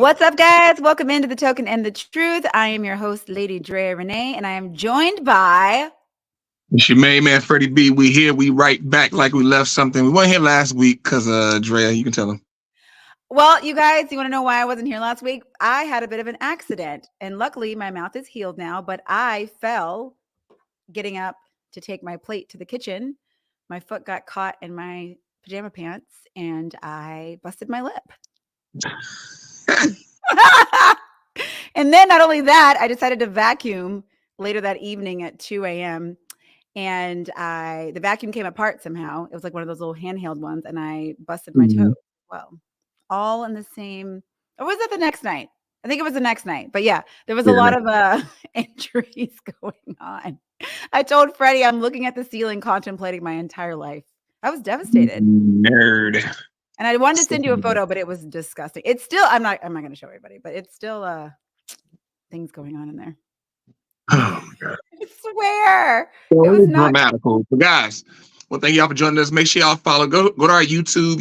What's up, guys? Welcome into The Token and the Truth. I am your host, Lady Drea Renee, and I am joined by... It's your main man, Freddie B. We here. We right back like we left something. We weren't here last week because, Drea, you can tell them. Well, you guys, you want to know why I wasn't here last week? I had a bit of an accident, and luckily my mouth is healed now, but I fell getting up to take my plate to the kitchen. My foot got caught in my pajama pants, and I busted my lip. And then not only that, I decided to vacuum later that evening at 2 a.m. And the vacuum came apart somehow. It was like one of those little handheld ones, and I busted my toe. Well, all in the same. Or was that the next night? I think it was the next night. But yeah, there was a lot of injuries going on. I told Freddie I'm looking at the ceiling, contemplating my entire life. I was devastated. Nerd. And I wanted to send you a photo, but it was disgusting. It's still, I'm not going to show everybody, but it's still things going on in there. Oh, my God. I swear. Well, it was dramatical. But guys, well, thank y'all for joining us. Make sure y'all follow. Go to our YouTube,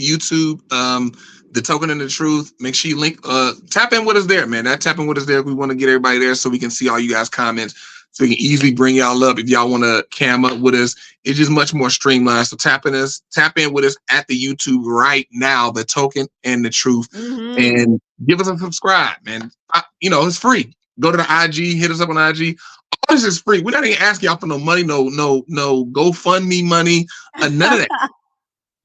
The Token and the Truth. Make sure you link, tap in with us there, man. Tap in with us there. We want to get everybody there so we can see all you guys' comments. So we can easily bring y'all up if y'all want to cam up with us. It's just much more streamlined. So tap in with us at the YouTube right now, The Token and the Truth. And give us a subscribe, man. It's free. Go to the IG, hit us up on IG. All this is free. We're not even asking y'all for no money, no GoFundMe money, none of that.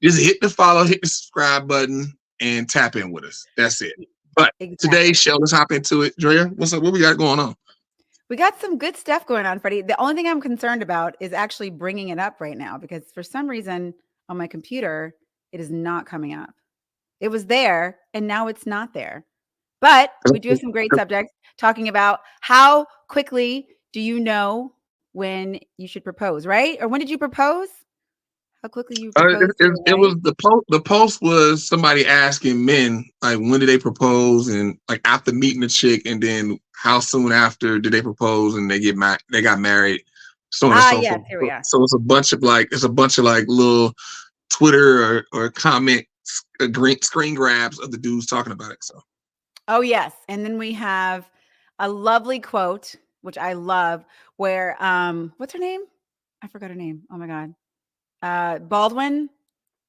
Just hit the follow, hit the subscribe button, and tap in with us. That's it. But today's show, let's hop into it. Drea, what's up? What we got going on? We got some good stuff going on, Freddie. The only thing I'm concerned about is actually bringing it up right now, because for some reason on my computer, it is not coming up. It was there, and now it's not there. But we do have some great subjects talking about how quickly do you know when you should propose, right? Or when did you propose? How quickly you proposed? It was the post was somebody asking men, like, when did they propose, and like after meeting the chick, and then how soon after did they propose and they got married, so on and so forth. Here we are. So it's a bunch of little Twitter or comment screen grabs of the dudes talking about it. So. Oh yes, and then we have a lovely quote, which I love, where what's her name? I forgot her name. Oh my God. Baldwin.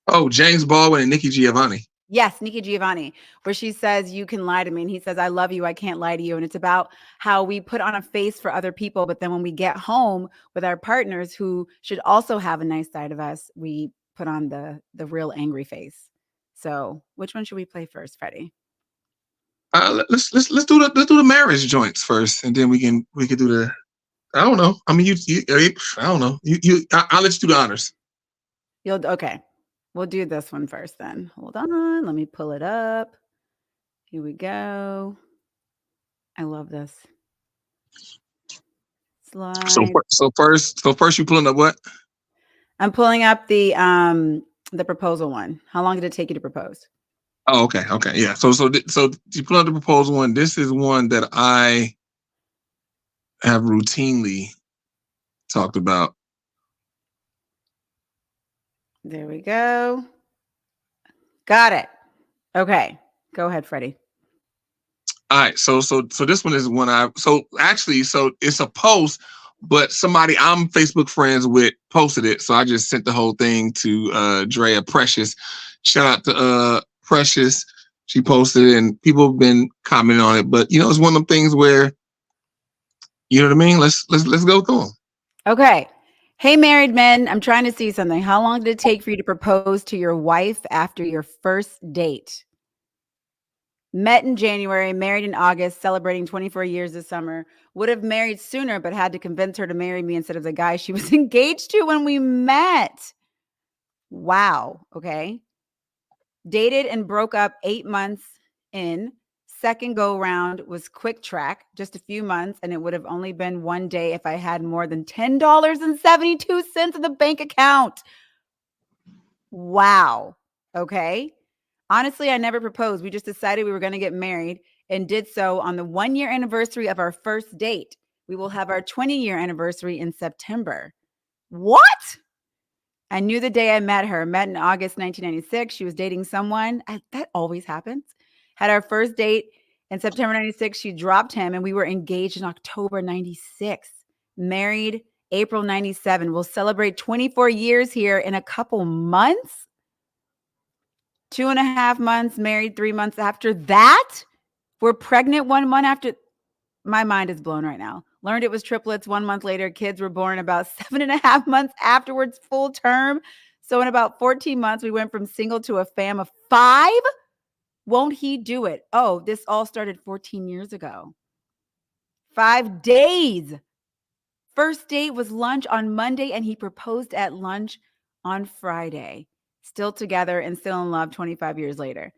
Oh, James Baldwin and Nikki Giovanni. Yes, Nikki Giovanni, where she says, "You can lie to me," and he says, "I love you. I can't lie to you." And it's about how we put on a face for other people, but then when we get home with our partners who should also have a nice side of us, we put on the real angry face. So, which one should we play first, Freddie? Let's do the marriage joints first, and then we can do the. I don't know. I mean, I don't know. I'll let you do the honors. Okay. We'll do this one first then. Hold on. Let me pull it up. Here we go. I love this. Slide. So first you pulling up what? I'm pulling up the proposal one. How long did it take you to propose? Oh, okay. Yeah. So you pull up the proposal one. This is one that I have routinely talked about. There we go. Got it. Okay. Go ahead, Freddie. All right. So this one is one so it's a post, but somebody I'm Facebook friends with posted it. So I just sent the whole thing to Drea Precious. Shout out to Precious. She posted it and people have been commenting on it. But it's one of them things where, you know what I mean? Let's go through them. Okay. Hey, married men, I'm trying to see something. How long did it take for you to propose to your wife after your first date? Met in January, married in August, celebrating 24 years this summer. Would have married sooner, but had to convince her to marry me instead of the guy she was engaged to when we met. Wow. Okay. Dated and broke up 8 months in. Second go round was quick track, just a few months, and it would have only been one day if I had more than $10.72 in the bank account. Wow. Okay. Honestly, I never proposed. We just decided we were going to get married and did so on the 1-year anniversary of our first date. We will have our 20-year anniversary in September. What? I knew the day I met her. Met in August 1996. She was dating someone. That always happens. Had our first date In September 96, she dropped him, and we were engaged in October 96. Married April 97. We'll celebrate 24 years here in a couple months. 2.5 months, married 3 months after that. We're pregnant 1 month after. My mind is blown right now. Learned it was triplets 1 month later. Kids were born about 7.5 months afterwards, full term. So in about 14 months, we went from single to a fam of 5. Won't he do it? Oh, this all started 14 years ago. 5 days. First date was lunch on Monday, and he proposed at lunch on Friday. Still together and still in love 25 years later.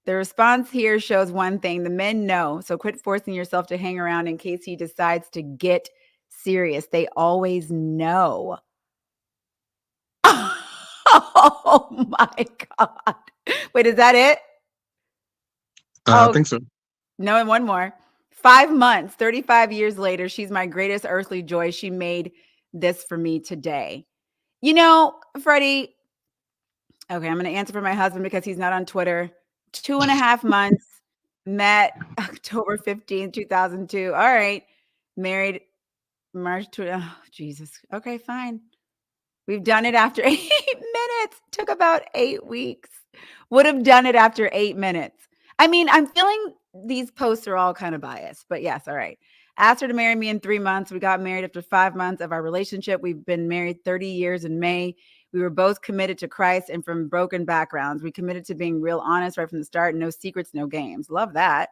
The response here shows one thing. The men know. So quit forcing yourself to hang around in case he decides to get serious. They always know. Oh my God. Wait, is that it? I think so. No, and one more. 5 months, 35 years later, she's my greatest earthly joy. She made this for me today. You know, Freddie, okay, I'm going to answer for my husband because he's not on Twitter. 2.5 months, met October 15th, 2002. All right. Married March 20. Oh, Jesus. Okay, fine. We've done it after 8 minutes. Took about 8 weeks. Would have done it after 8 minutes. I mean, I'm feeling these posts are all kind of biased, but yes. All right. Asked her to marry me in 3 months. We got married after 5 months of our relationship. We've been married 30 years in May. We were both committed to Christ and from broken backgrounds. We committed to being real honest right from the start. No secrets, no games. Love that.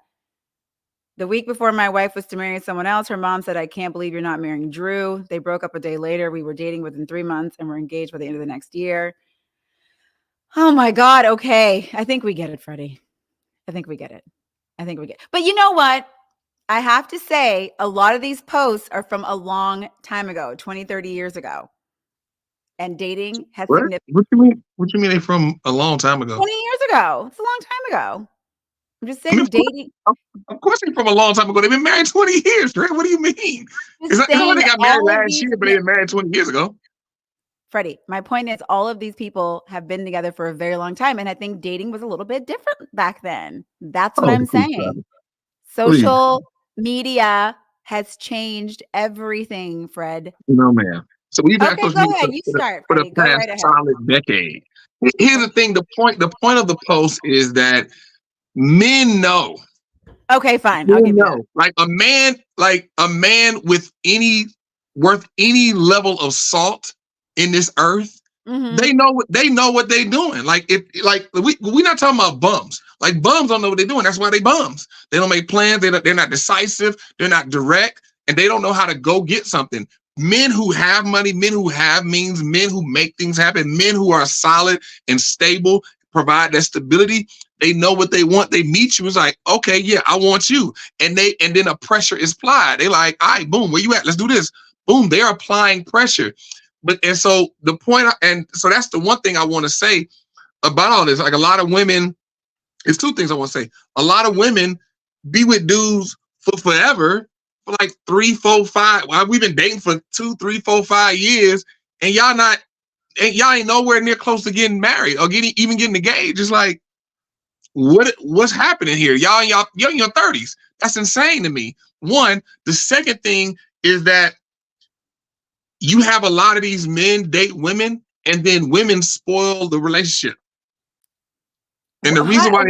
The week before my wife was to marry someone else, her mom said, I can't believe you're not marrying Drew. They broke up a day later. We were dating within 3 months and were engaged by the end of the next year. Oh my God. Okay. I think we get it, Freddie. I think we get it. But you know what? I have to say, a lot of these posts are from a long time ago, 20, 30 years ago. And dating has significant. What you mean they from a long time ago? 20 years ago. It's a long time ago. I'm just saying dating. Of course they're from a long time ago. They've been married 20 years, right? What do you mean? It's not like they got married last year, but they've been married 20 years ago. Freddie, my point is all of these people have been together for a very long time. And I think dating was a little bit different back then. That's what I'm saying. Social media has changed everything, Fred. No, ma'am. So we've had go ahead. You start, for the past solid decade. Here's the thing. The point of the post is that men know. Okay, fine. I'll give you that. Like a man with any level of salt in this earth, they know what they're doing. We're not talking about bums. Like bums don't know what they're doing. That's why they bums. They don't make plans. They're not decisive. They're not direct, and they don't know how to go get something. Men who have money, men who have means, men who make things happen, men who are solid and stable, provide that stability. They know what they want. They meet you. It's like, okay, yeah, I want you. And then a pressure is applied. They like, all right, boom, where you at? Let's do this. Boom, they're applying pressure. So that's the one thing I want to say about all this. Like a lot of women, it's two things I want to say. A lot of women be with dudes for forever, for like 3, 4, 5. Well, we've been dating for 2, 3, 4, 5 years, and y'all ain't nowhere near close to getting married or even getting engaged. It's like, what's happening here? Y'all in your 30s. That's insane to me. One. The second thing is that you have a lot of these men date women, and then women spoil the relationship. And the reason why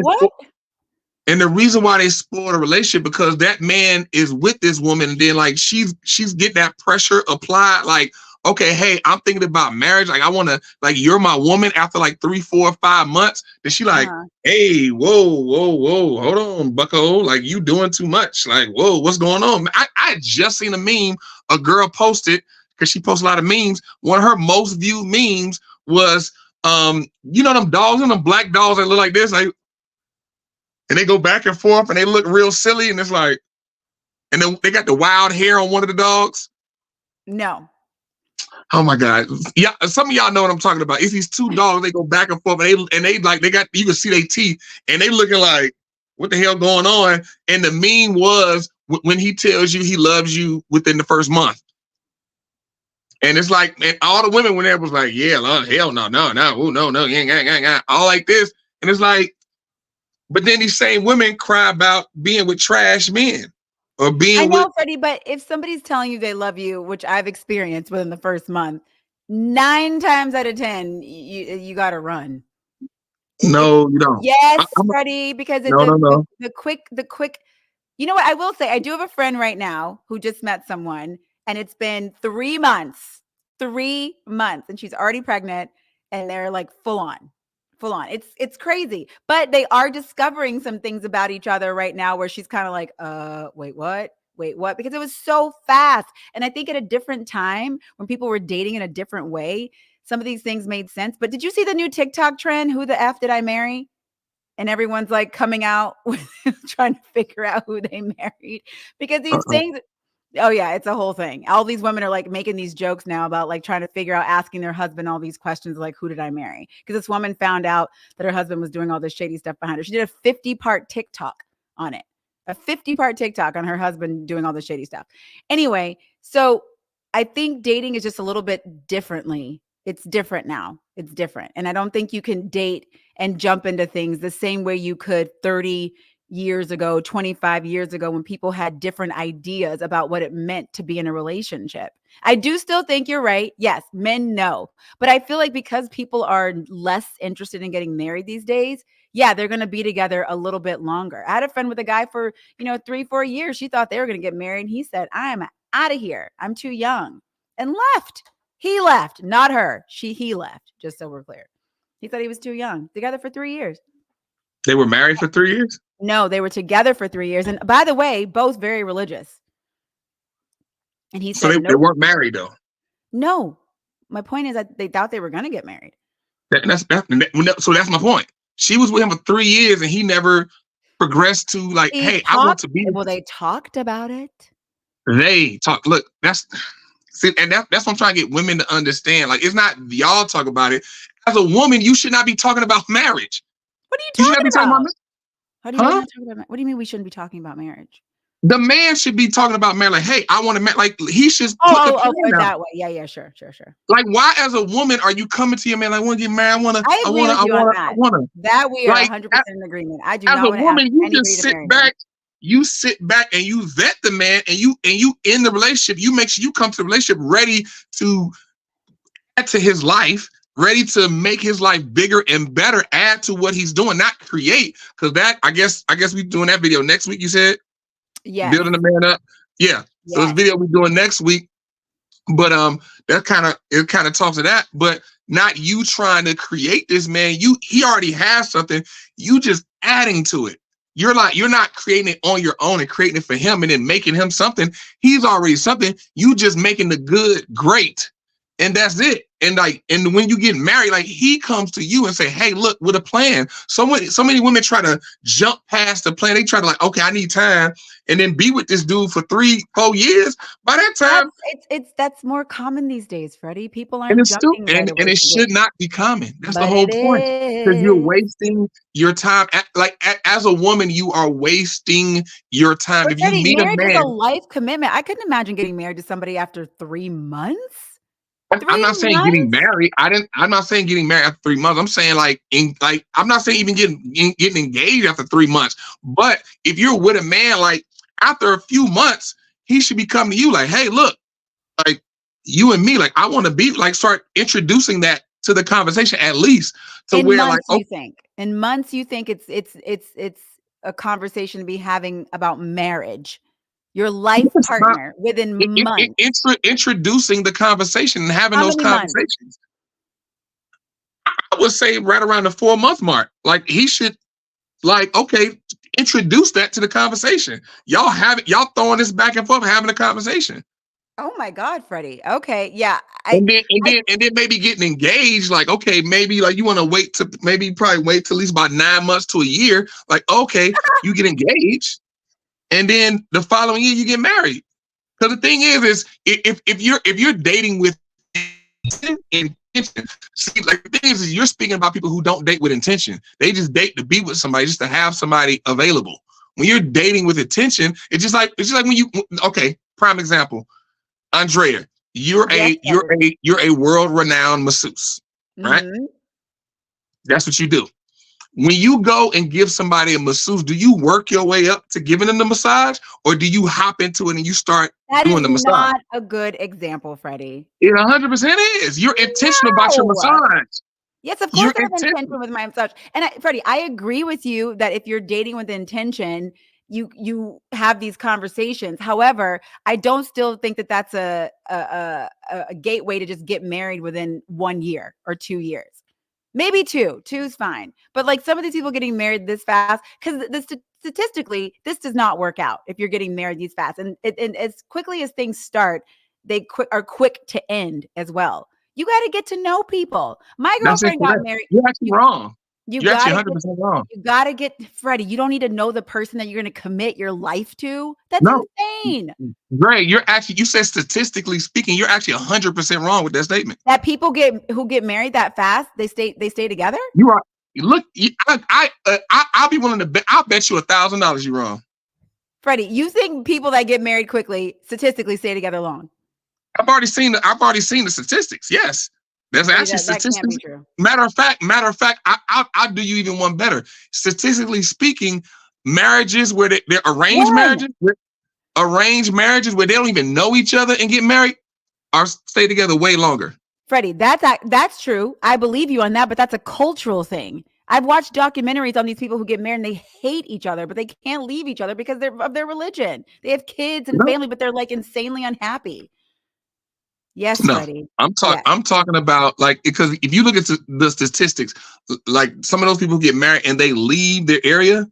they spoil the relationship because that man is with this woman, and then like she's getting that pressure applied. Like, okay, hey, I'm thinking about marriage. Like, I want to, like, you're my woman after like 3, 4, 5 months. Then she like, hey, whoa, hold on, bucko. Like, you doing too much. Like, whoa, what's going on? I just seen a meme a girl posted, because she posts a lot of memes. One of her most viewed memes was, you know, them dogs and them black dogs that look like this, like, and they go back and forth and they look real silly. And it's like, and then they got the wild hair on one of the dogs. No. Oh my God. Yeah. Some of y'all know what I'm talking about. It's these two dogs. They go back and forth and they got, you can see their teeth and they looking like, what the hell going on? And the meme was when he tells you he loves you within the first month. And it's like, and all the women when there was like, yeah, hell no, ooh, no, all like this. And it's like, But then these same women cry about being with trash men or I being with. know, Freddie, but if somebody's telling you they love you, which I've experienced within the first month, 9 times out of 10, you got to run. It's No, you don't. yes, Freddie, because No, no, no. the quick. You know what? I will say, I do have a friend right now who just met someone, and it's been 3 months, 3 months, and she's already pregnant, and they're like full on. Full on. It's crazy. But they are discovering some things about each other right now where she's kind of like, wait, what? Wait, what? Because it was so fast. And I think at a different time when people were dating in a different way, some of these things made sense. But did you see the new TikTok trend? Who the F did I marry? And everyone's like coming out with trying to figure out who they married because these things. Oh yeah, it's a whole thing. All these women are like making these jokes now about like trying to figure out, asking their husband all these questions like, who did I marry? Because this woman found out that her husband was doing all this shady stuff behind her. She did a 50-part TikTok on it, a 50-part TikTok on her husband doing all the shady stuff. Anyway, so I think dating is just a little bit differently. It's different now. It's different. And I don't think you can date and jump into things the same way you could 30 years ago, 25 years ago, when people had different ideas about what it meant to be in a relationship. I do still think you're right. Yes, men know. But I feel like because people are less interested in getting married these days, yeah, they're going to be together a little bit longer. I had a friend with a guy for, 3-4 years. She thought they were going to get married. And he said, I'm out of here. I'm too young, and left. He left, not her. He left, just so we're clear. He thought he was too young. Together for 3 years. They were married for 3 years? No, they were together for 3 years. And by the way, both very religious. And he said, so they weren't married though. No. My point is that they thought they were going to get married. So that's my point. She was with him for 3 years and he never progressed to like, hey, I want to be. Well, they talked about it. They talk. Look, that's what I'm trying to get women to understand. Like, it's not y'all talk about it. As a woman, you should not be talking about marriage. What are you talking about? How do you Huh? not talk about? What do you mean we shouldn't be talking about marriage? The man should be talking about marriage. Like, hey, I want to marry. Like, he should put the plan out. That way. Yeah, sure. Like, why, as a woman, are you coming to your man like, I want to get married? I want to. That we are 100% in agreement. I do not want to. As a woman, you just sit back. You sit back and you vet the man, and you in the relationship. You make sure you come to the relationship ready to add to his life, ready to make his life bigger and better. Add to what he's doing, not create. Because that, I guess we're doing that video next week. You said, yeah, building the man up. Yeah. So this video we're doing next week. But that kind of talks to that. But not you trying to create this man. He already has something. You just adding to it. You're not creating it on your own and creating it for him and then making him something. He's already something. You just making the good great. And that's it. And when you get married, like, he comes to you and say, hey, look, with a plan. So many women try to jump past the plan. They try to like, okay, I need time, and then be with this dude for 3-4 years. By that time, that's more common these days, Freddie. People aren't jumping and it should not be common. That's the whole point. Because you're wasting your time. As a woman, you are wasting your time. But if you meet a man, is a life commitment. I couldn't imagine getting married to somebody after 3 months. I'm not saying getting married. I'm not saying getting married after 3 months. I'm saying I'm not saying even getting engaged after 3 months. But if you're with a man, like, after a few months, he should be coming to you like, hey, look, like, you and me, like, I want to be, like, start introducing that to the conversation, at least to where, like, in months you think it's a conversation to be having about marriage. Your life partner within months. Introducing the conversation and having those conversations. I would say right around the 4-month mark. Like, he should, like, okay, introduce that to the conversation. Y'all throwing this back and forth, having a conversation. Oh my God, Freddie. Okay, yeah. And then maybe getting engaged. Like, okay, maybe like you want to probably wait till at least about 9 months to a year. Like, okay, you get engaged. And then the following year you get married. Because the thing is if you're dating with intention, see, like, the thing is you're speaking about people who don't date with intention. They just date to be with somebody, just to have somebody available. When you're dating with intention, it's just like when you, okay, prime example, Andrea, you're a world-renowned masseuse, right? Mm-hmm. That's what you do. when you go and give somebody a masseuse, do you work your way up to giving them the massage, or do you hop into it and you start That doing is the massage? not a good example, Freddie. It 100% is. You're intentional about your No. massage. Yes, of You're course I have intentional. intention with my massage. And Freddie, I agree with you that if you're dating with intention, you have these conversations. However, I don't still think that that's a gateway to just get married within 1 year or 2 years. Maybe 2. 2's fine. But like some of these people getting married this fast, because statistically, this does not work out if you're getting married these fast. And as quickly as things start, they are quick to end as well. You got to get to know people. My That's girlfriend got incorrect. married. You're actually wrong. You You're actually gotta 100% wrong. you gotta get Freddie. You don't need to know the person that you're gonna commit your life to. That's No, insane. Gray, you said statistically speaking, you're actually 100% wrong with that statement. That people who get married that fast, they stay together. You are. Look, I'll be willing to bet. I'll bet you $1,000 you're wrong. Freddie, you think people that get married quickly statistically stay together long? I've already seen the statistics. Yes, there's actually statistics. That can't be true. Matter of fact, I'll do you even one better. Statistically speaking, marriages where they're arranged marriages where they don't even know each other and get married are stay together way longer. Freddie, that's true. I believe you on that, but that's a cultural thing. I've watched documentaries on these people who get married and they hate each other, but they can't leave each other because of their religion. They have kids and family, but they're like insanely unhappy. Yes, no, Freddie. I'm talking about like, because if you look at the statistics, like some of those people get married and they leave their area,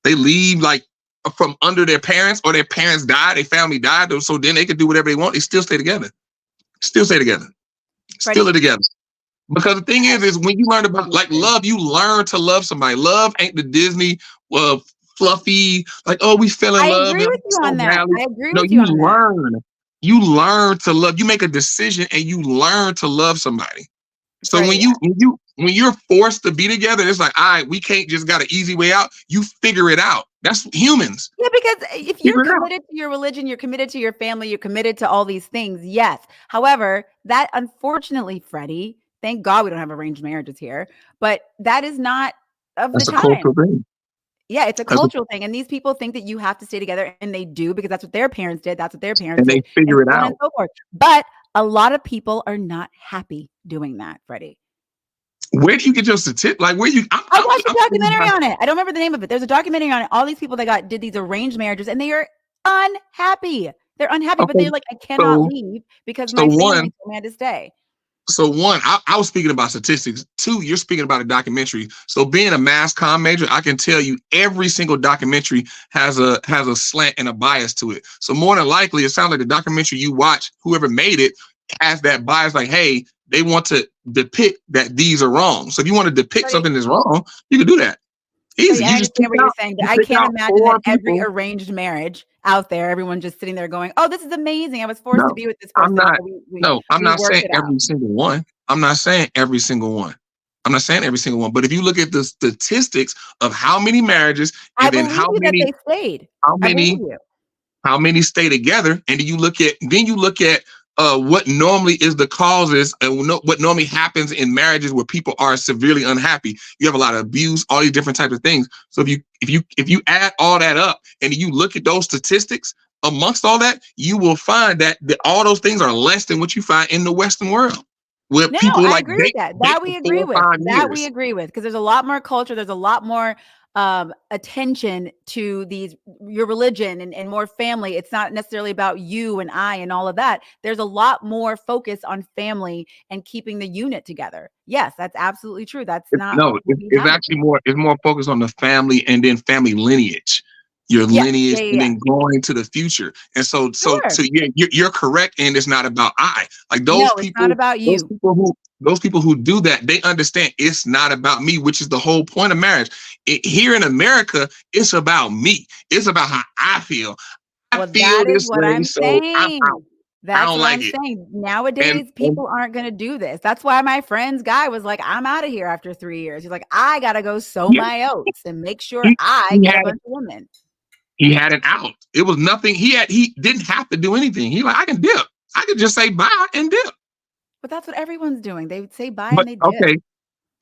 they leave like from under their parents, or their parents died, their family died, so then they could do whatever they want. They still stay together. Still stay together. Still are together. Because the thing is when you learn about like love, you learn to love somebody. Love ain't the Disney fluffy, like, oh, we fell in love. I agree with you on that. I agree with you on that. You learn to love. You make a decision and you learn to love somebody. So when you're forced to be together, it's like, all right, we can't just got an easy way out. You figure it out. That's humans. Yeah, because if you're committed to your religion, you're committed to your family, you're committed to all these things. Yes. However, that unfortunately, Freddie, thank God we don't have arranged marriages here, but that is not of the time. That's a cultural thing. Yeah, it's a cultural thing. And these people think that you have to stay together, and they do because that's what their parents did. That's what their parents did. And they figure it out. And so forth. But a lot of people are not happy doing that, Freddie. Where do you get your statistics? Like, where you? I watched a documentary on it. I don't remember the name of it. There's a documentary on it. All these people that did these arranged marriages, and they are unhappy. They're unhappy, but they're like, I cannot leave because my family told me I had to stay. So one, I was speaking about statistics. 2, you're speaking about a documentary. So being a mass comm major, I can tell you every single documentary has a slant and a bias to it. So more than likely, it sounds like the documentary you watch, whoever made it has that bias, like, hey, they want to depict that these are wrong. So if you want to depict something that's wrong, you can do that. Easy. I understand what you're saying, but I can't imagine that every arranged marriage out there, everyone just sitting there going, "Oh, this is amazing. I was forced to be with this person." I'm not saying every single one. I'm not saying every single one. But if you look at the statistics of how many marriages and then how many stay together, and then you look at what normally is the causes and what normally happens in marriages where people are severely unhappy. You have a lot of abuse, all these different types of things. So if you add all that up and you look at those statistics amongst all that, you will find that all those things are less than what you find in the Western world. Where people I agree with that. That we agree with. That we agree with, because there's a lot more culture. There's a lot more attention to your religion and more family. It's not necessarily about you and I and all of that. There's a lot more focus on family and keeping the unit together. Yes, that's absolutely true. It's actually more focused on the family and then family lineage. Your lineage and then going to the future. And so you're correct, and it's not about I. Like those people, it's not about you. Those people who do that, they understand it's not about me, which is the whole point of marriage. Here in America, it's about me. It's about how I feel. That is what I'm saying. That's what I'm saying. Nowadays, people aren't going to do this. That's why my friend's guy was like, I'm out of here after 3 years. He's like, I got to go sow my oats and make sure I get a bunch of women. He had an out. It was nothing. He didn't have to do anything. He like, I can dip. I could just say bye and dip. But that's what everyone's doing. They would say bye and they dip. Okay.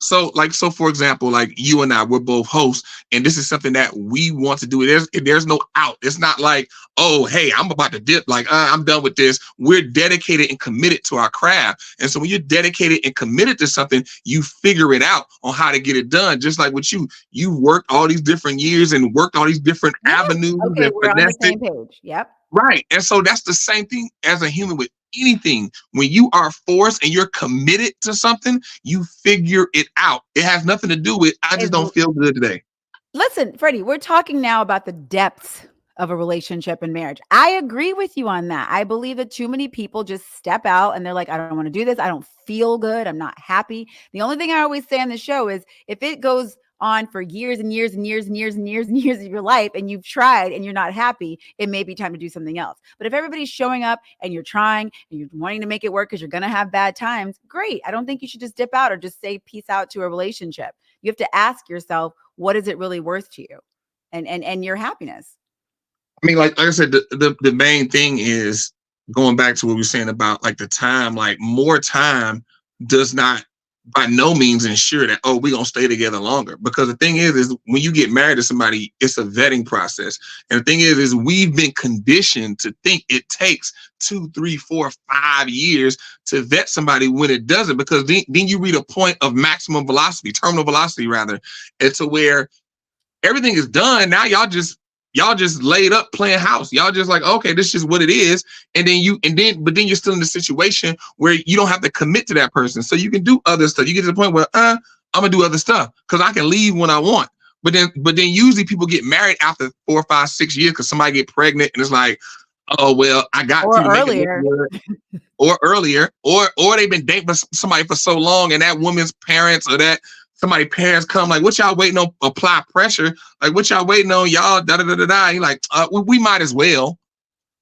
So for example, like you and I, we're both hosts, and this is something that we want to do. There's no out. It's not like, oh, hey, I'm about to dip. Like, I'm done with this. We're dedicated and committed to our craft. And so when you're dedicated and committed to something, you figure it out on how to get it done. Just like with you worked all these different years and worked all these different avenues Okay, and we're on the finessed it. same page. Yep. Right. And so that's the same thing as a human with anything. When you are forced and you're committed to something, you figure it out. It has nothing to do with, I just don't feel good today. Listen, Freddie, we're talking now about the depths of a relationship and marriage. I agree with you on that. I believe that too many people just step out and they're like, I don't want to do this. I don't feel good. I'm not happy. The only thing I always say on the show is if it goes on for years and years and years and years and years and years of your life and you've tried and you're not happy, it may be time to do something else. But if everybody's showing up and you're trying and you're wanting to make it work because you're going to have bad times, great. I don't think you should just dip out or just say peace out to a relationship. You have to ask yourself, what is it really worth to you and your happiness? I mean, like I said, the main thing is going back to what we were saying about like the time, like more time does not by no means ensure that, oh, we're going to stay together longer. Because the thing is when you get married to somebody, it's a vetting process. And the thing is we've been conditioned to think it takes 2, 3, 4, 5 years to vet somebody when it doesn't, because then you reach a point of maximum velocity, terminal velocity rather. It's to where everything is done. Now y'all just laid up playing house. Y'all just like, okay, this is what it is. But then you're still in the situation where you don't have to commit to that person. So you can do other stuff. You get to the point where I'm gonna do other stuff because I can leave when I want. But then usually people get married after 4, 5, 6 years because somebody get pregnant and it's like, oh well, I got or to earlier. make it or earlier, or they've been dating somebody for so long and that woman's parents or that somebody parents come like, what y'all waiting on? Apply pressure. Like, what y'all waiting on? Y'all da da da da da. You're like, we might as well.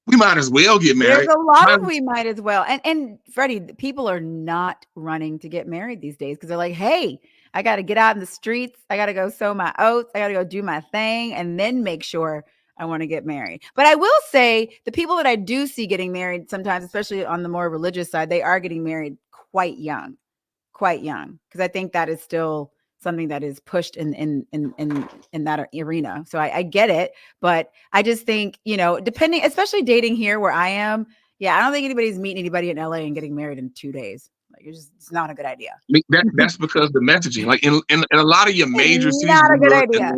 We might as well get married. There's a lot of we might as well. And Freddie, people are not running to get married these days because they're like, hey, I got to get out in the streets. I got to go sow my oats. I got to go do my thing and then make sure I want to get married. But I will say the people that I do see getting married sometimes, especially on the more religious side, they are getting married quite young. Because I think that is still something that is pushed in that arena. So I get it, but I just think, depending, especially dating here where I am, I don't think anybody's meeting anybody in LA and getting married in 2 days. Like it's not a good idea. That's because the messaging, like in a lot of your major cities, not a good idea.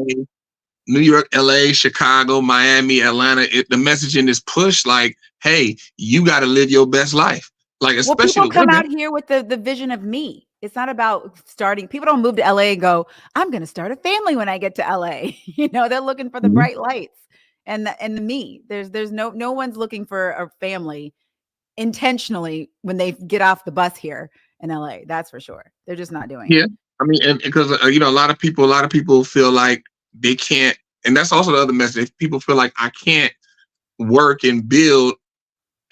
New York, LA, Chicago, Miami, Atlanta, the messaging is pushed like, hey, you got to live your best life. Like, especially people come out here with the vision of me. It's not about starting. People don't move to LA and go, I'm going to start a family when I get to LA. They're looking for the bright lights and the me. There's no one's looking for a family intentionally when they get off the bus here in LA. That's for sure. They're just not doing it. Yeah. I mean, and because, a lot of people feel like they can't. And that's also the other message. People feel like I can't work and build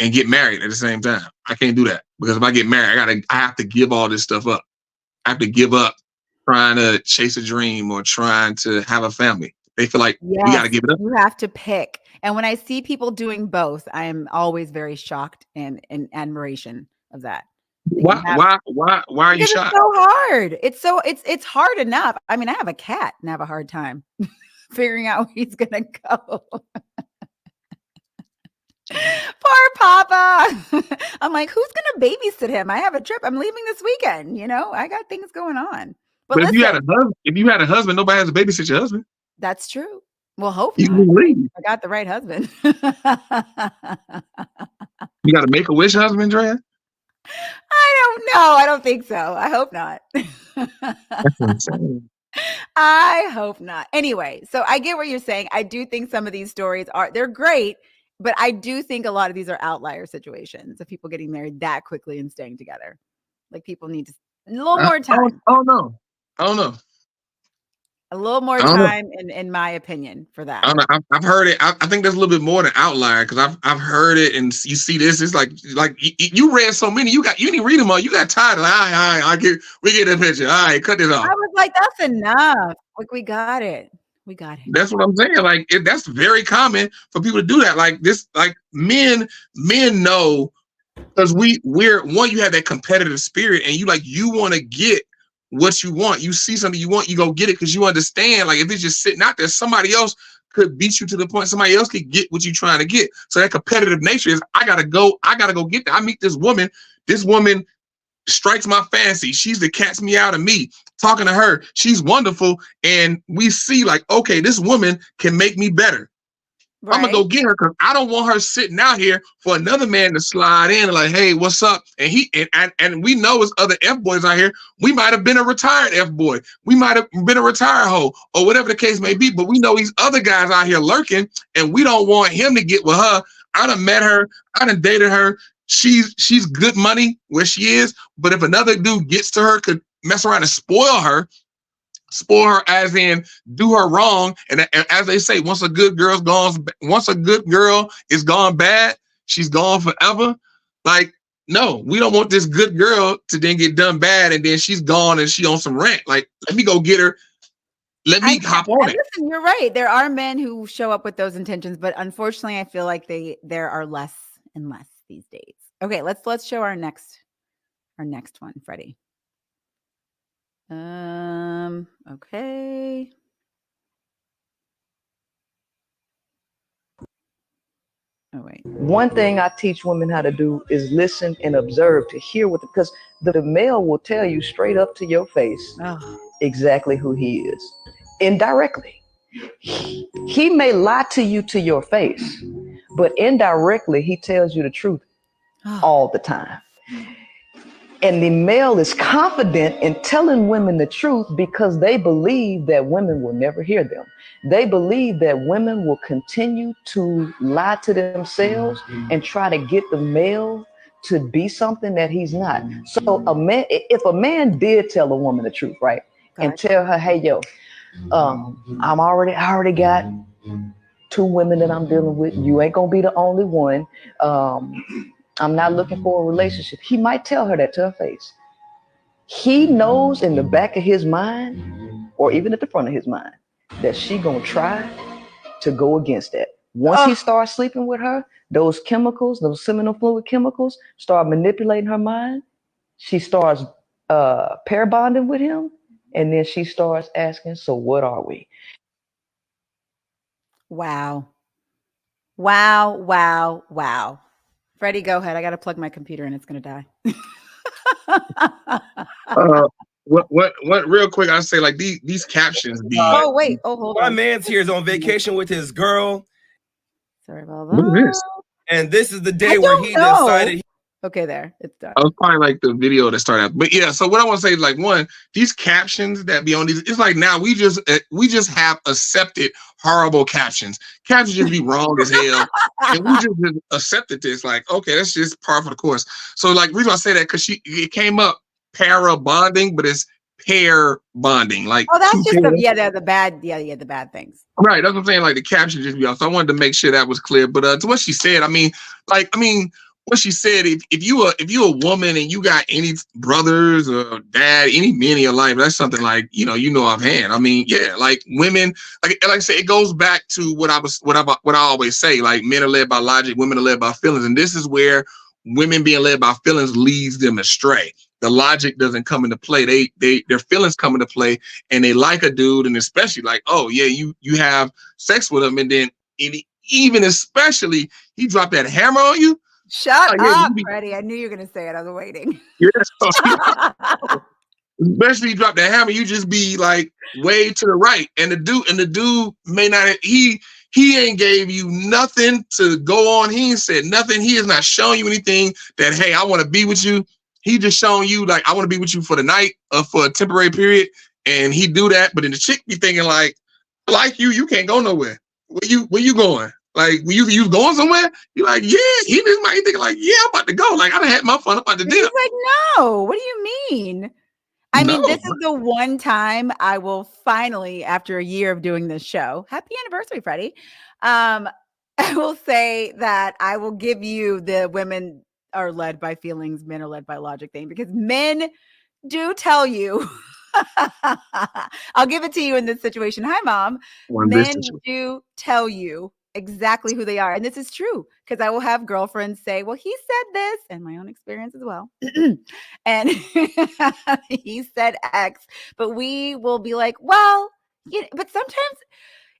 and get married at the same time. I can't do that because if I get married, I have to give all this stuff up. I have to give up trying to chase a dream or trying to have a family. They feel like we got to give it up. You have to pick. And when I see people doing both, I am always very shocked and in admiration of that. Why are you shocked? It's so hard. It's hard enough. I mean, I have a cat and I have a hard time figuring out where he's gonna go. Poor Papa. I'm like, who's gonna babysit him? I have a trip. I'm leaving this weekend. I got things going on. But if you had a husband, nobody has to babysit your husband. That's true. Well, hope you not. I got the right husband. You got a Make-A-Wish husband, Drea? I don't know. I don't think so. I hope not. That's insane. I hope not. Anyway, so I get what you're saying. I do think some of these stories they're great. But I do think a lot of these are outlier situations of people getting married that quickly and staying together. Like people need a little more time. Oh no. A little more time, in my opinion, for that. I don't know. I've heard it. I think there's a little bit more than outlier because I've heard it and you see this. It's like you read so many. You didn't read them all. You got tired. Like, we get the picture. All right, cut this off. I was like, that's enough. Like we got it. That's what I'm saying. Like that's very common for people to do that. Like this, like men know because we're one. You have that competitive spirit, and you want to get what you want. You see something you want, you go get it because you understand. Like if it's just sitting out there, somebody else could beat you to the point. Somebody else could get what you're trying to get. So that competitive nature is I gotta go get that. I meet this woman. This woman strikes my fancy. She's the cat's me out of me. Talking to her, she's wonderful. And we see like, okay, this woman can make me better. Right. I'm gonna go get her because I don't want her sitting out here for another man to slide in and like, hey, what's up? And he and we know it's other F boys out here. We might have been a retired F boy. We might have been a retired hoe or whatever the case may be. But we know these other guys out here lurking, and we don't want him to get with her. I done met her. I done dated her. She's good money where she is. But if another dude gets to her, could mess around and spoil her as in do her wrong. And as they say, once a good girl is gone bad, she's gone forever. Like, no, we don't want this good girl to then get done bad and then she's gone and she on some rent. Like, let me go get her. Let me hop on it. Listen, you're right. There are men who show up with those intentions, but unfortunately, I feel like there are less and less these days. Okay, let's show our next one, Freddie. Okay. Oh, wait. One thing I teach women how to do is listen and observe to hear because the male will tell you straight up to your face exactly who he is. Indirectly. He may lie to you to your face, but indirectly he tells you the truth all the time. And the male is confident in telling women the truth because they believe that women will never hear them. They believe that women will continue to lie to themselves and try to get the male to be something that he's not. So if a man did tell a woman the truth, right, and tell her, hey, yo, I already got 2 women that I'm dealing with. You ain't gonna be the only one. I'm not looking for a relationship. He might tell her that to her face. He knows in the back of his mind, or even at the front of his mind, that she gonna try to go against that. Once he starts sleeping with her, those chemicals, those seminal fluid chemicals, start manipulating her mind. She starts pair bonding with him, and then she starts asking, so what are we? Wow. Freddie, go ahead. I got to plug my computer and it's going to die. What real quick, I say like these captions be. Hold my on. man's here is on vacation with his girl. Sorry about that. What is this? And this is the day where he decided. Okay, there. It's done. I was probably like the video that started out. But yeah, so what I want to say is like one, these captions that be on these, it's like now we just have accepted horrible captions. Captions just be wrong as hell. And we just accepted this. Like, okay, that's just par for the course. So like reason I say that because it came up para bonding, but it's pair bonding. Like that's just the bad things. Right. That's what I'm saying. Like the caption just be off. So I wanted to make sure that was clear. But to what she said, what she said, if you a woman and you got any brothers or dad, any men in your life, that's something like, offhand. I mean, yeah, like women, like I said, it goes back to what I always say, like men are led by logic, women are led by feelings. And this is where women being led by feelings leads them astray. The logic doesn't come into play. Their feelings come into play, and they like a dude, and especially like, oh yeah, you have sex with him, and then even especially he dropped that hammer on you. Shut up, Freddie. I knew you were going to say it. I was waiting. Yeah, especially you drop that hammer, you just be like way to the right. And the dude may not, he ain't gave you nothing to go on. He ain't said nothing. He is not showing you anything that, hey, I want to be with you. He just showing you like, I want to be with you for the night or for a temporary period. And he do that. But then the chick be thinking like you can't go nowhere. Where you going? Like, you going somewhere? You're like, yeah. He just might think like, yeah, I'm about to go. Like, I done had my fun. I'm about to dinner. He's like, no. What do you mean? I mean, this is the one time I will finally, after a year of doing this show, happy anniversary, Freddie. I will say that I will give you the women are led by feelings, men are led by logic thing, because men do tell you. I'll give it to you in this situation. Hi, Mom. Men do tell you exactly who they are. And this is true because I will have girlfriends say, well, he said this, and my own experience as well. And he said X, but we will be like, well, but sometimes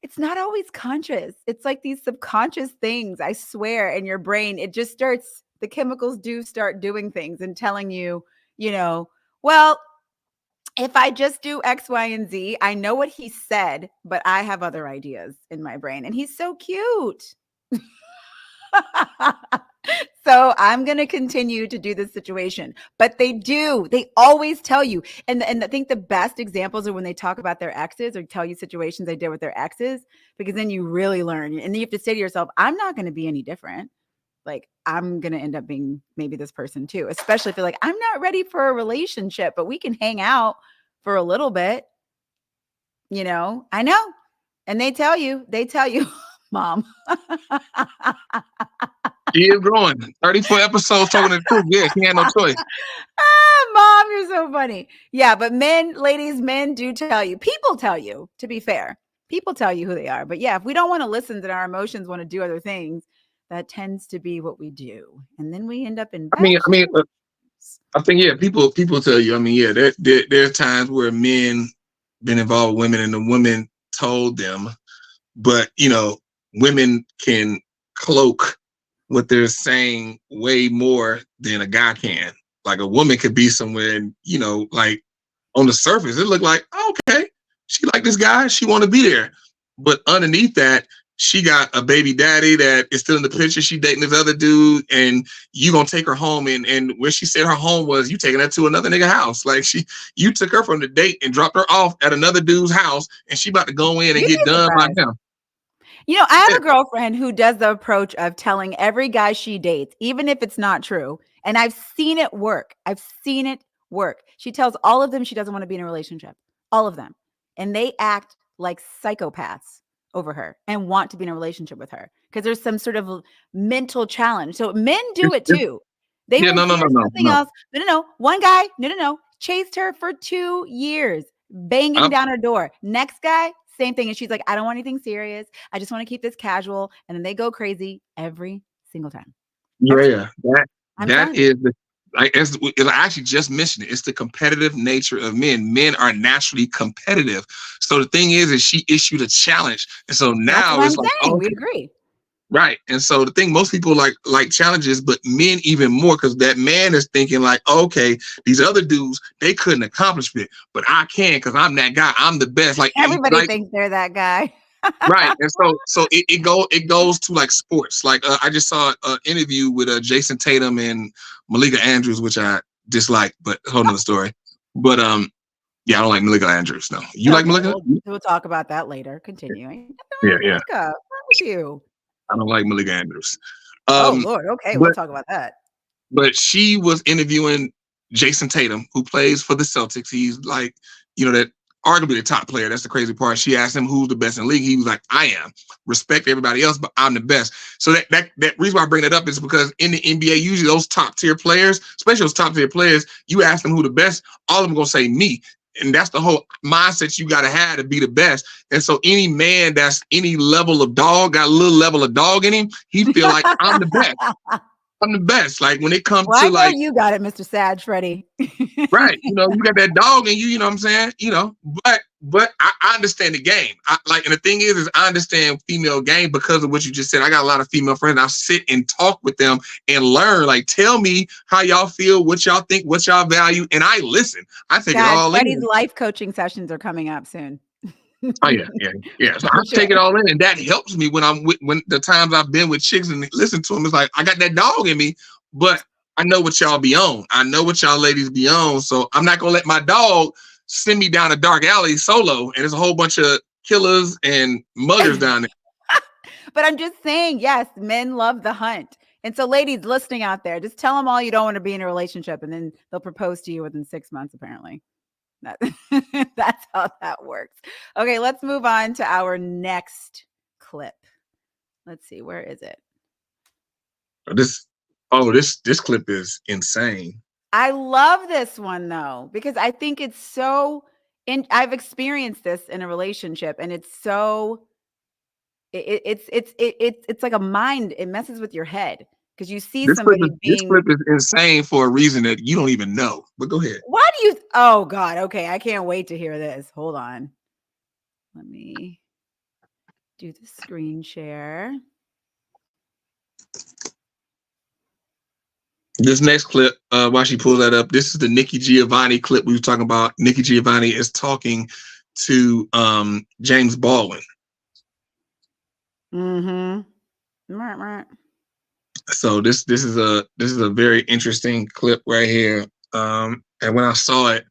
it's not always conscious. It's like these subconscious things, I swear, in your brain. It just starts, the chemicals do start doing things and telling you, well, if I just do X, Y, and Z, I know what he said, but I have other ideas in my brain. And he's so cute. So I'm going to continue to do this situation. But they always tell you. And I think the best examples are when they talk about their exes or tell you situations they did with their exes, because then you really learn. And then you have to say to yourself, I'm not going to be any different. Like, I'm going to end up being maybe this person too, especially if you're like, I'm not ready for a relationship, but we can hang out for a little bit. I know. And they tell you, Mom. She is growing. 34 episodes talking the truth. Yeah, she had no choice. Mom, you're so funny. Yeah, but men do tell you. People tell you, to be fair. People tell you who they are. But yeah, if we don't want to listen and our emotions want to do other things, that tends to be what we do. And then we end up in bad I think, yeah, people tell you. I mean, yeah, there's times where men been involved with women and the women told them, but, women can cloak what they're saying way more than a guy can. Like a woman could be somewhere and, like on the surface, it looked like, okay, she like this guy, she want to be there. But underneath that, she got a baby daddy that is still in the picture. She dating this other dude, and you gonna take her home, and where she said her home was, you taking her to another nigga house. Like you took her from the date and dropped her off at another dude's house, and she about to go in and get done by him. I have a girlfriend who does the approach of telling every guy she dates, even if it's not true. And I've seen it work. She tells all of them she doesn't want to be in a relationship. All of them. And they act like psychopaths over her and want to be in a relationship with her because there's some sort of mental challenge. So men do it too. They will hear something else. No. One guy, no. Chased her for 2 years, banging down her door. Next guy, same thing. And she's like, I don't want anything serious. I just want to keep this casual. And then they go crazy every single time. Yeah. That is as I actually just mentioned it. It's the competitive nature of men. Men are naturally competitive. So the thing is she issued a challenge. And so now it's like, we agree. Right. And so the thing, most people like challenges, but men even more, because that man is thinking like, okay, these other dudes, they couldn't accomplish it, but I can because I'm that guy. I'm the best. Like everybody thinks they're that guy. Right. And so it goes to like sports. Like I just saw an interview with Jason Tatum and Malika Andrews, which I dislike, but whole nother story. But yeah, I don't like Malika Andrews. No. You like Malika? We'll talk about that later. Continuing. Yeah. Malika, what's you? I don't like Malika Andrews. Oh Lord. Okay, we'll talk about that. But she was interviewing Jason Tatum, who plays for the Celtics. He's like, that arguably the top player. That's the crazy part. She asked him who's the best in the league. He was like, I am. Respect everybody else, but I'm the best. So that reason why I bring that up is because in the NBA, usually those top tier players, especially those top tier players, you ask them who the best, all of them gonna say me. And that's the whole mindset you got to have to be the best. And so any man that's any level of dog, got a little level of dog in him, he feel like I'm the best. I'm the best. Like when it comes to like, you got it, Mr. Sad Freddy. Right. You got that dog in you, what I'm saying? But I understand the game. And the thing is I understand female game because of what you just said. I got a lot of female friends. I sit and talk with them and learn, like, tell me how y'all feel, what y'all think, what y'all value. And I listen. I take it all in. Freddy's life coaching sessions are coming up soon. Oh yeah. So I take it all in, and that helps me when the times I've been with chicks and listen to them. It's like I got that dog in me, but I know what y'all be on. I know what y'all ladies be on. So I'm not gonna let my dog send me down a dark alley solo, and there's a whole bunch of killers and muggers down there. But I'm just saying, yes, men love the hunt. And so ladies listening out there, just tell them all you don't want to be in a relationship, and then they'll propose to you within 6 months, apparently. That's how that works. Okay, let's move on to our next clip. Let's see, where is it? This clip is insane. I love this one though, because I think it's so I've experienced this in a relationship, and it's so It's like a mind. It messes with your head because you see This somebody this being. clip is insane for a reason that you don't even know. But go ahead. Why do you? Oh God. Okay, I can't wait to hear this. Hold on. Let me do the screen share. This next clip, while she pulls that up, this is the Nikki Giovanni clip we were talking about. Nikki Giovanni is talking to James Baldwin. Mm-hmm. So this is a very interesting clip right here. And when I saw it,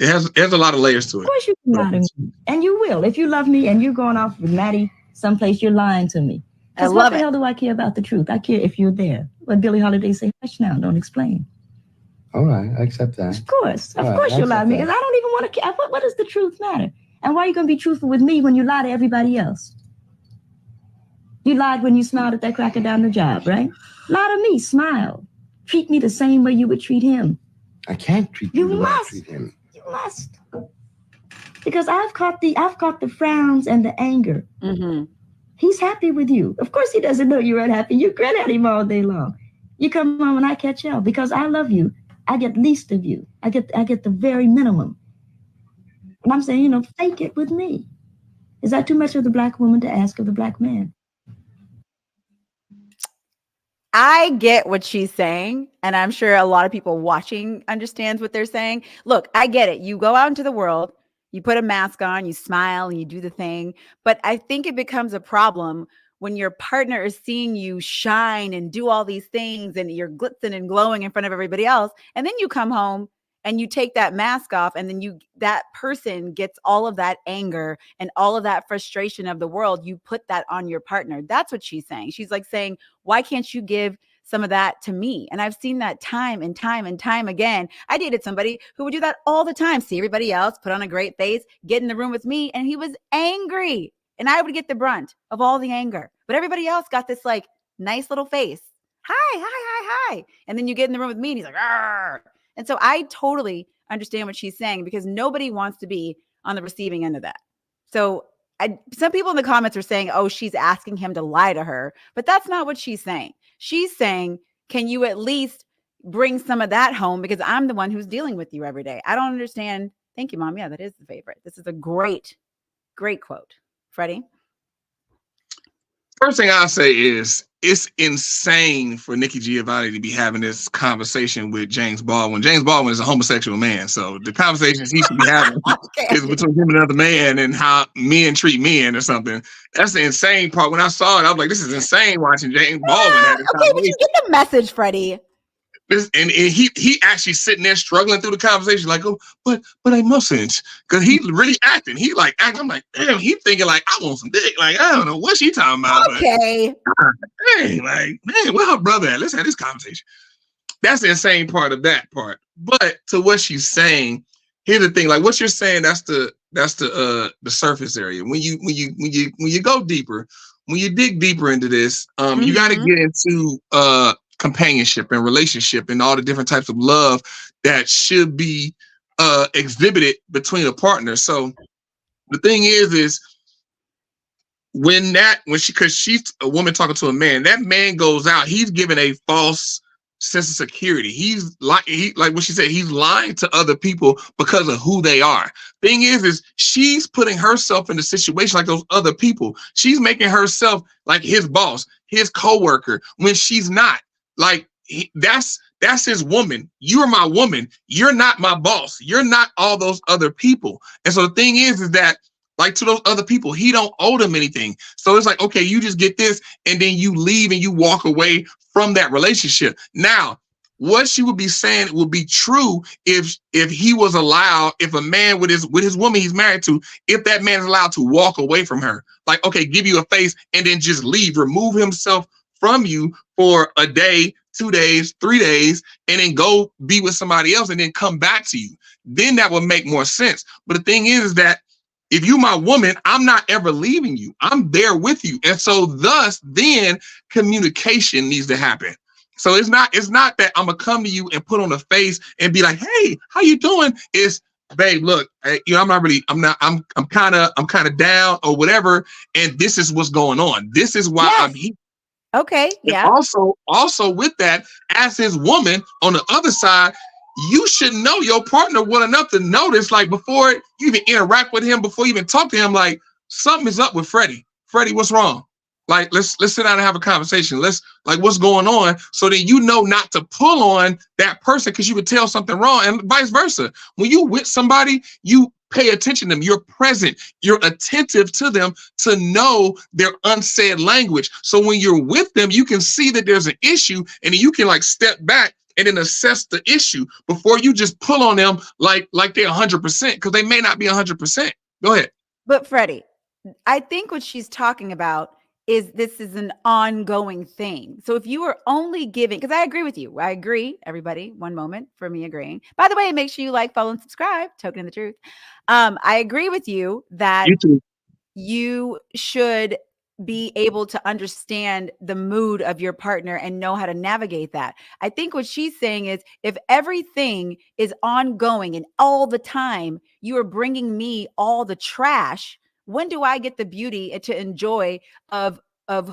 it has a lot of layers to it. Of course you can lie to me, and you will. If you love me and you're going off with Maddie someplace, you're lying to me. Because what the hell do I care about the truth? I care if you're there. What Billie Holiday say, hush now, don't explain. All right, I accept that. Of course you lie to me, because I don't even want to care. What does the truth matter? And why are you going to be truthful with me when you lie to everybody else? You lied when you smiled at that cracker down the job, right? Lie to me, smile. Treat me the same way you would treat him. I can't treat you the way I treat him. You must. Because I've caught the frowns and the anger. Mm-hmm. He's happy with you. Of course he doesn't know you're unhappy. You grin at him all day long. You come home and I catch hell. Because I love you, I get least of you. I get the very minimum. And I'm saying, fake it with me. Is that too much of the black woman to ask of the black man? I get what she's saying, and I'm sure a lot of people watching understands what they're saying. Look, I get it. You go out into the world, you put a mask on, you smile, and you do the thing. But I think it becomes a problem when your partner is seeing you shine and do all these things, and you're glitzing and glowing in front of everybody else. And then you come home and you take that mask off, and then that person gets all of that anger and all of that frustration of the world. You put that on your partner. That's what she's saying. She's like saying, why can't you give some of that to me? And I've seen that time and time and time again. I dated somebody who would do that all the time. See everybody else, put on a great face, get in the room with me, and he was angry. And I would get the brunt of all the anger. But everybody else got this like nice little face. Hi. And then you get in the room with me and he's like, argh. And so I totally understand what she's saying, because nobody wants to be on the receiving end of that. So some people in the comments are saying, oh, she's asking him to lie to her. But that's not what she's saying. She's saying, can you at least bring some of that home? Because I'm the one who's dealing with you every day. I don't understand. Thank you, Mom. Yeah, that is the favorite. This is a great quote. Freddie? First thing I'll say is it's insane for Nikki Giovanni to be having this conversation with James Baldwin. James Baldwin is a homosexual man, so the conversations he should be having is between him and another man and how men treat men or something. That's the insane part. When I saw it, I was like, this is insane watching James Baldwin have this conversation. But you get the message, Freddie. And he actually sitting there struggling through the conversation, like, oh, but I mustn't, because he really acting. He like acting. I'm like, damn, he thinking like I want some dick. Like, I don't know what she talking about. Okay. But, hey, like, man, where her brother at? Let's have this conversation. That's the insane part of that part. But to what she's saying, here's the thing. Like what you're saying, that's the surface area. When you go deeper, when you dig deeper into this, you got to get into companionship and relationship and all the different types of love that should be exhibited between a partner. So the thing is because she's a woman talking to a man, that man goes out, he's given a false sense of security. He's like what she said, he's lying to other people because of who they are. Thing is she's putting herself in a situation like those other people. She's making herself like his boss, his coworker, when she's not. Like that's his woman. You're my woman. You're not my boss. You're not all those other people. And so the thing is that like to those other people, he don't owe them anything. So it's like, okay, you just get this and then you leave and you walk away from that relationship. Now, what she would be saying would be true if he was allowed, if a man with his woman he's married to, if that man is allowed to walk away from her, like, okay, give you a face and then just leave, remove himself from you for a day, 2 days, 3 days, and then go be with somebody else and then come back to you. Then that would make more sense. But the thing is that if you're my woman, I'm not ever leaving you. I'm there with you. And so thus then communication needs to happen. So it's not that I'm gonna come to you and put on a face and be like, hey, how you doing? It's babe, look, you know, I'm kind of down or whatever, and this is what's going on. This is why I'm here. Okay, And yeah. also with that, as his woman on the other side, you should know your partner well enough to notice, like, before you even interact with him, before you even talk to him, like, something is up with Freddie. Freddie, what's wrong? Like, let's sit down and have a conversation. What's going on? So that you know not to pull on that person because you would tell something wrong, and vice versa. When you with somebody, you pay attention to them. You're present. You're attentive to them to know their unsaid language. So when you're with them, you can see that there's an issue, and you can like step back and then assess the issue before you just pull on them like they're 100%, because they may not be 100%. Go ahead. But Freddie, I think what she's talking about is this is an ongoing thing. So if you are only giving, because I agree with you. I agree, everybody. One moment for me agreeing. By the way, make sure you like, follow, and subscribe. Token of the truth. I agree with you that you should be able to understand the mood of your partner and know how to navigate that. I think what she's saying is, if everything is ongoing and all the time you are bringing me all the trash, when do I get the beauty to enjoy of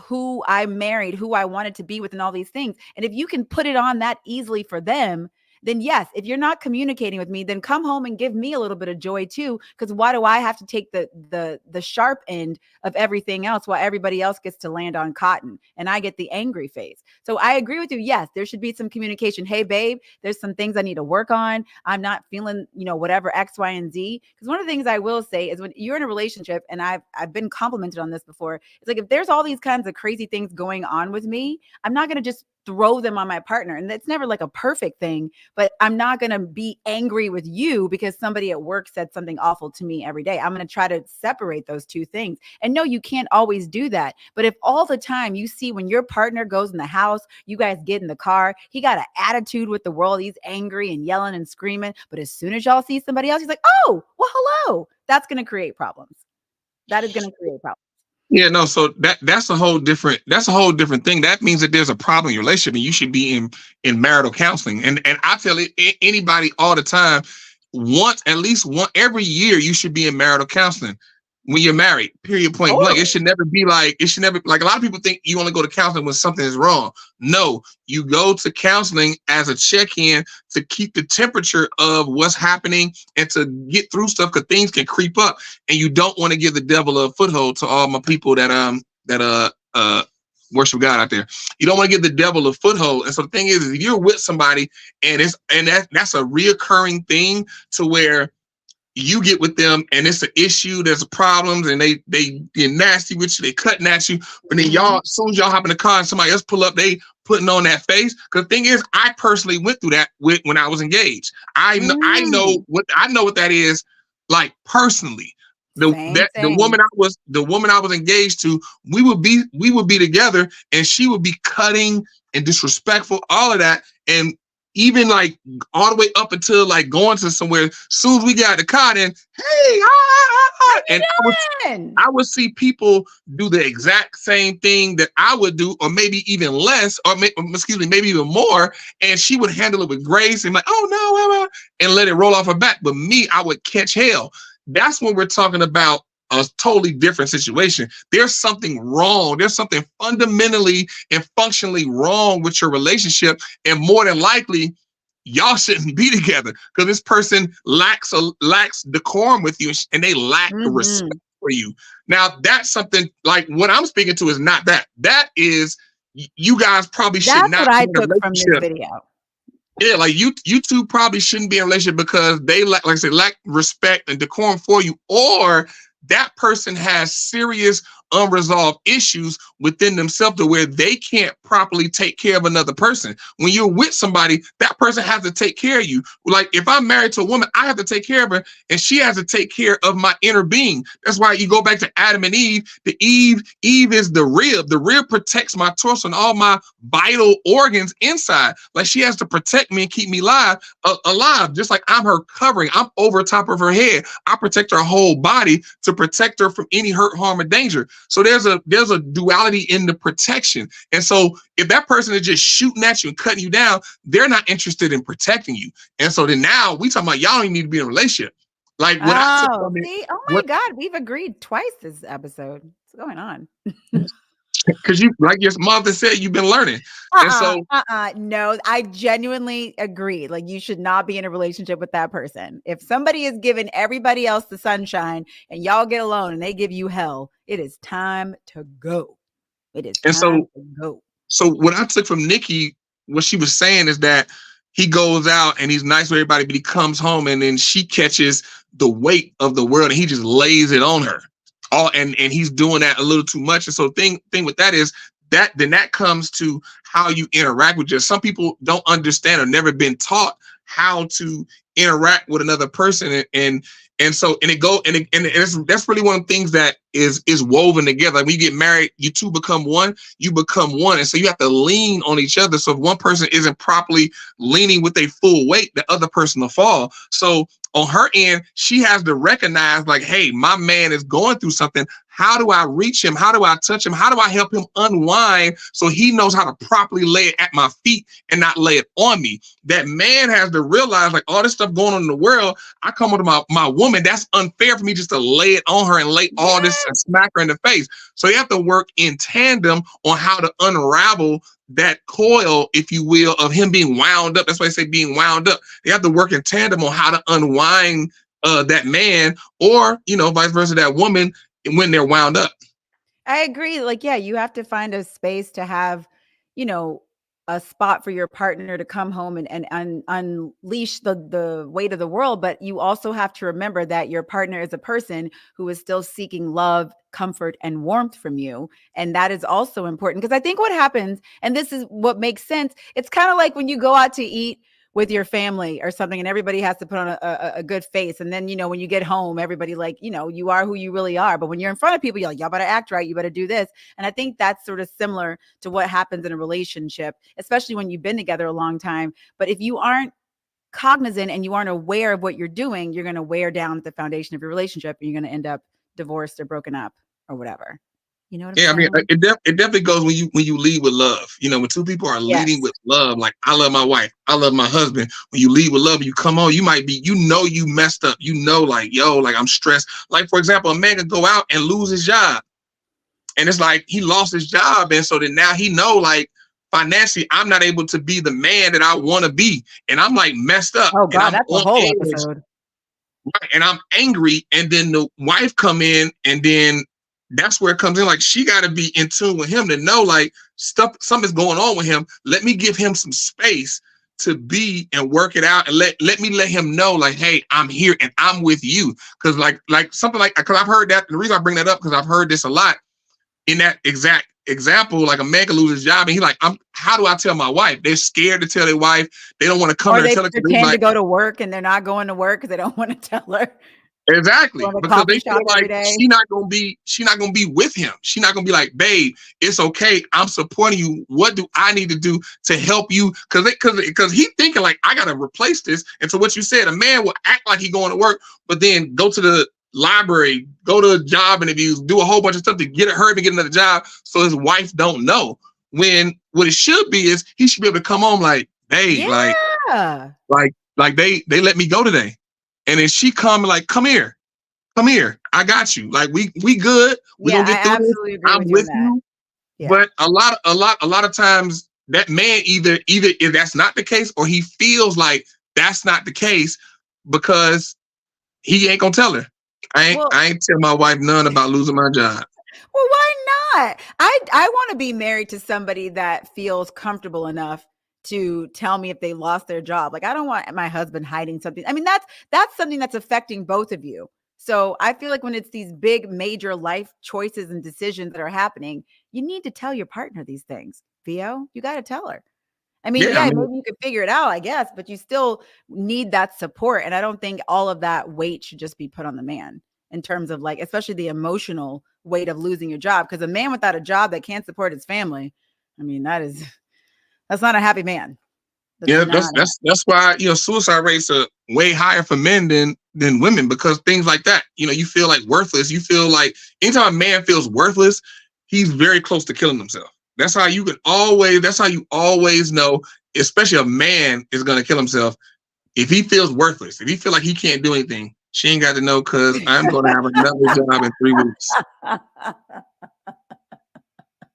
who I married, who I wanted to be with, and all these things? And if you can put it on that easily for them, then yes, if you're not communicating with me, then come home and give me a little bit of joy too. Because why do I have to take the sharp end of everything else while everybody else gets to land on cotton and I get the angry face? So I agree with you. Yes, there should be some communication. Hey, babe, there's some things I need to work on. I'm not feeling, whatever X, Y, and Z. Because one of the things I will say is, when you're in a relationship, and I've been complimented on this before, it's like, if there's all these kinds of crazy things going on with me, I'm not going to just throw them on my partner. And that's never like a perfect thing, but I'm not going to be angry with you because somebody at work said something awful to me every day. I'm going to try to separate those two things. And no, you can't always do that. But if all the time you see when your partner goes in the house, you guys get in the car, he got an attitude with the world, he's angry and yelling and screaming. But as soon as y'all see somebody else, he's like, oh, well, hello. That's going to create problems. That is going to create problems. Yeah, no, so that's a whole different thing. That means that there's a problem in your relationship, and you should be in marital counseling. And I tell anybody all the time, at least once every year, you should be in marital counseling when you're married, period, point blank. It should never be like, a lot of people think you only go to counseling when something is wrong. No, you go to counseling as a check-in to keep the temperature of what's happening and to get through stuff, because things can creep up, and you don't want to give the devil a foothold. To all my people that worship God out there, you don't want to give the devil a foothold. And so the thing is if you're with somebody and that's a reoccurring thing, to where you get with them and it's an issue, there's problems, and they get nasty with you, they cutting at you, but then y'all, as soon as y'all hop in the car and somebody else pull up, they putting on that face. Because the thing is, I personally went through that when I was engaged. I know what that is, like, personally. The woman I was engaged to, we would be together, and she would be cutting and disrespectful, all of that. And even like all the way up until like going to somewhere, as soon as we got the car, then hey, and I would see people do the exact same thing that I would do, or maybe even less, or maybe even more. And she would handle it with grace and like, oh no, and let it roll off her back. But me, I would catch hell. That's when we're talking about a totally different situation. There's something wrong. There's something fundamentally and functionally wrong with your relationship. And more than likely, y'all shouldn't be together, because this person lacks decorum with you, and they lack the respect for you. Now, that's something like what I'm speaking to is not that. That is, you guys probably should not. That's what I took from this video. Yeah, like you two probably shouldn't be in a relationship because they lack respect and decorum for you, or that person has serious unresolved issues within themselves to where they can't properly take care of another person. When you're with somebody, that person has to take care of you. Like if I'm married to a woman, I have to take care of her, and she has to take care of my inner being. That's why you go back to Adam and Eve. Eve is the rib. The rib protects my torso and all my vital organs inside. Like she has to protect me and keep me alive, just like I'm her covering. I'm over top of her head. I protect her whole body to protect her from any hurt, harm, or danger. So there's a duality in the protection. And so if that person is just shooting at you and cutting you down, they're not interested in protecting you. And so then now we talking about y'all don't even need to be in a relationship. Like what I took Oh, from it, see? Oh my what God, we've agreed twice this episode. What's going on? because you like your mother said, you've been learning. And so No, I genuinely agree. Like, you should not be in a relationship with that person. If somebody is giving everybody else the sunshine and y'all get alone and they give you hell, it is time to go. It is and time so to go. so what I took from Nikki, what she was saying is that he goes out and he's nice with everybody, but he comes home and then she catches the weight of the world and he just lays it on her. And he's doing that a little too much. And so thing with that is that comes to how you interact with some people don't understand or never been taught how to interact with another person. That's really one of the things that is woven together. Like when you get married, you two become one, and so you have to lean on each other. So if one person isn't properly leaning with a full weight, the other person will fall. So on her end, she has to recognize, like, hey, my man is going through something. How do I reach him? How do I touch him? How do I help him unwind so he knows how to properly lay it at my feet and not lay it on me? That man has to realize, like, all this stuff going on in the world, I come with my woman, that's unfair for me just to lay it on her and lay all this and smack her in the face. So you have to work in tandem on how to unravel that coil, if you will, of him being wound up. That's why I say being wound up. You have to work in tandem on how to unwind that man, or, vice versa, that woman, when they're wound up. I agree. Like, yeah, you have to find a space to have, a spot for your partner to come home and unleash the weight of the world. But you also have to remember that your partner is a person who is still seeking love, comfort, and warmth from you. And that is also important, because I think what happens, and this is what makes sense, it's kind of like when you go out to eat with your family or something and everybody has to put on a good face. And then, when you get home, everybody, like, you are who you really are. But when you're in front of people, you're like, y'all better act right. You better do this. And I think that's sort of similar to what happens in a relationship, especially when you've been together a long time. But if you aren't cognizant and you aren't aware of what you're doing, you're going to wear down the foundation of your relationship and you're going to end up divorced or broken up or whatever. You know what I'm saying? I mean, it definitely goes when you lead with love. When two people are leading with love, like, I love my wife, I love my husband. When you lead with love, you come on, you might be, you messed up, like, yo, like, I'm stressed. Like, for example, a man could go out and lose his job, and it's like he lost his job, and so then now he know, like, financially, I'm not able to be the man that I want to be, and I'm like messed up. Oh God, that's a whole edge, episode. right? And I'm angry, and then the wife come in, and then that's where it comes in. Like, she got to be in tune with him to know, like, something's going on with him. Let me give him some space to be and work it out, and let him know, like, hey, I'm here and I'm with you. Because like something like, because I've heard that. The reason I bring that up, because I've heard this a lot in that exact example. Like, a man can lose his job and he's like, how do I tell my wife? They're scared to tell their wife. They don't want to come or and tell her. They pretend to go to work and they're not going to work because they don't want to tell her. Exactly, because they feel like she's not gonna be with him. She's not gonna be like, babe, it's okay, I'm supporting you. What do I need to do to help you? Because he thinking, like, I gotta replace this. And so what you said, a man will act like he going to work, but then go to the library, go to job interviews, do a whole bunch of stuff to get her to get another job, so his wife don't know. When what it should be is he should be able to come home like, babe, like they let me go today. And then she come like, come here, I got you. Like, we good. We gonna get through this. I'm with you. Yeah. But a lot of times that man either if that's not the case, or he feels like that's not the case, because he ain't gonna tell her. I ain't tell my wife none about losing my job. Well, why not? I want to be married to somebody that feels comfortable enough to tell me if they lost their job. Like, I don't want my husband hiding something. I mean, that's something that's affecting both of you. So I feel like when it's these big, major life choices and decisions that are happening, you need to tell your partner these things. Theo, you got to tell her. I mean, maybe you could figure it out, I guess, but you still need that support. And I don't think all of that weight should just be put on the man, in terms of, like, especially the emotional weight of losing your job. Because a man without a job that can't support his family, I mean, that's not a happy man. That's why, suicide rates are way higher for men than women, because things like that, you feel like worthless. You feel like anytime a man feels worthless, he's very close to killing himself. That's how you always know, especially a man is going to kill himself if he feels worthless. If he feel like he can't do anything, She ain't got to know because I'm going to have another job in 3 weeks. I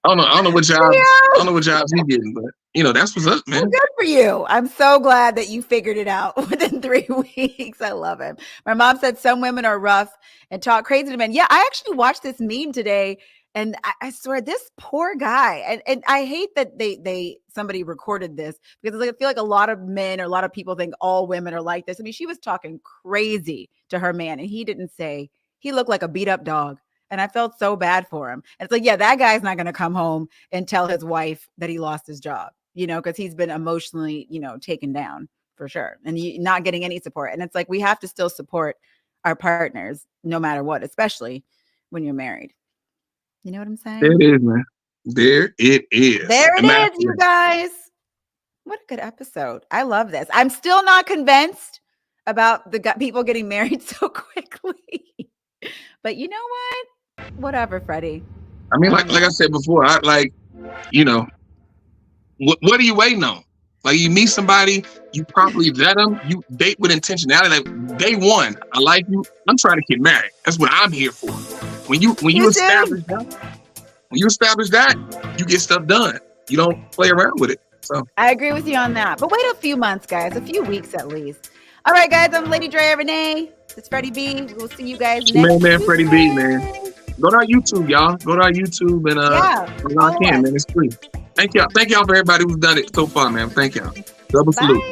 don't know what jobs. I don't know what jobs he getting, but you know that's what's up, man. Well, good for you. I'm so glad that you figured it out within 3 weeks. I love him. My mom said some women are rough and talk crazy to men. Yeah, I actually watched this meme today, and I swear this poor guy. And I hate that somebody recorded this because I feel like a lot of men or a lot of people think all women are like this. I mean, she was talking crazy to her man, and he didn't say. He looked like a beat up dog. And I felt so bad for him. And it's like, yeah, that guy's not going to come home and tell his wife that he lost his job, you know, because he's been emotionally, you know, taken down for sure. And not getting any support. And it's like, we have to still support our partners no matter what, especially when you're married. You know what I'm saying? There it is, man. There it is. There it is, you guys. What a good episode. I love this. I'm still not convinced about the people getting married so quickly. But you know what? Whatever, Freddie. I mean, like I said before, you know, what are you waiting on? Like you meet somebody, you properly vet them, you date with intentionality. Like day one, I like you. I'm trying to get married. That's what I'm here for. When you establish that, you get stuff done. You don't play around with it. So I agree with you on that. But wait a few months, guys, a few weeks at least. All right, guys, I'm Lady Drea Renee. It's Freddie B. We'll see you guys next man, Freddie B, man. Go to our YouTube, y'all. Go to our YouTube and man. It's free. Thank y'all for everybody who's done it so far, man. Thank y'all. Double salute.